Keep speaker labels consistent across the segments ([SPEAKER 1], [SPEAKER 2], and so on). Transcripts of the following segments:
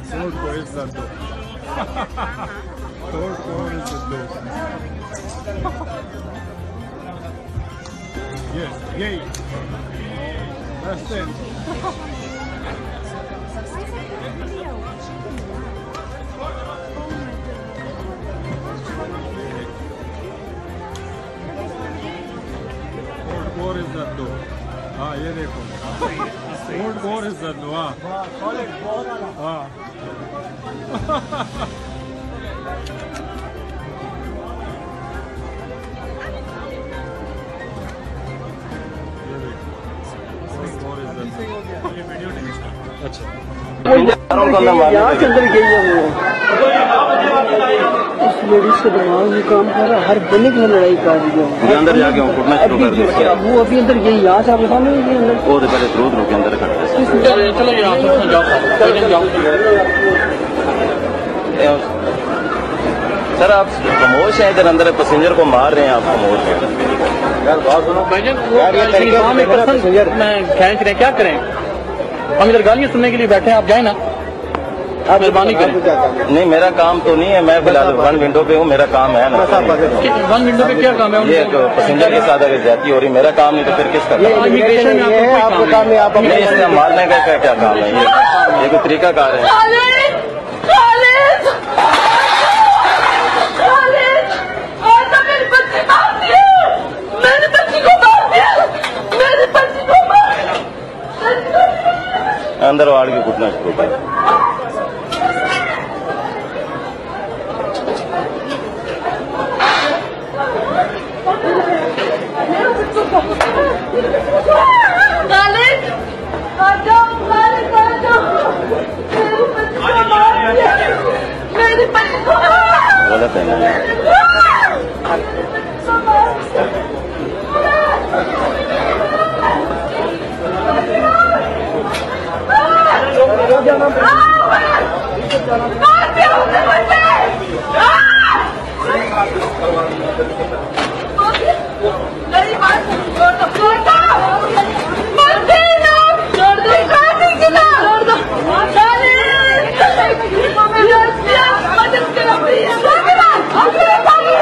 [SPEAKER 1] तोड़ को इज्जत दो, तोड़ को इज्जत दो। यही that's it. और इज्जत दो। हाँ ये देखो, और इज्जत दो। हाँ हाँ अच्छा
[SPEAKER 2] यहाँ के अंदर गई है वो उस लेडीज से दिमाग में काम कर रहा, हर बंदे के लड़ाई कर रही है।
[SPEAKER 3] अंदर जाके कुटना शुरू कर दिया।
[SPEAKER 2] वो अभी अंदर गई, यहाँ से आपके सामने गई अंदर।
[SPEAKER 3] वो तो पहले रोज के अंदर खड़े। सर आप खामोश हैं, इधर अंदर पैसेंजर को मार रहे हैं, आप खामोश हैं। यार बात सुनो,
[SPEAKER 4] मैं खींच रहे क्या करें, हम इधर गालियाँ सुनने के लिए बैठे हैं, आप जाए ना, आप मेहरबानी करें।
[SPEAKER 3] नहीं मेरा काम तो नहीं है, मैं फिलहाल वन विंडो पे हूँ, मेरा काम है ना।
[SPEAKER 4] वन विंडो पे क्या काम है?
[SPEAKER 3] ये पैसेंजर के साथ अगर जाती हो रही, मेरा काम नहीं तो फिर किसका काम?
[SPEAKER 4] इमिग्रेशन में आपका काम है, आप
[SPEAKER 3] नहीं इसका मारने का क्या काम है? ये कोई तरीका कार है? अंदर वाड़ के घुटना शुरू कर। गलत है ना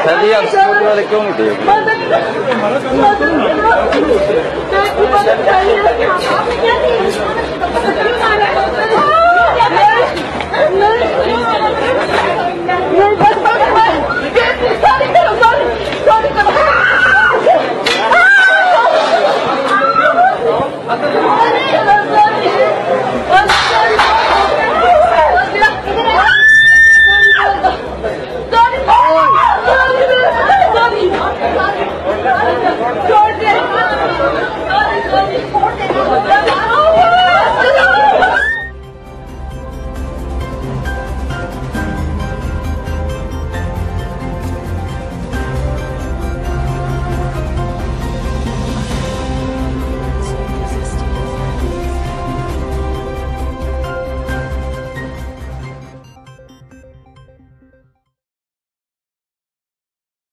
[SPEAKER 3] सर आप स्पोर्ट वाले क्यों नहीं थे?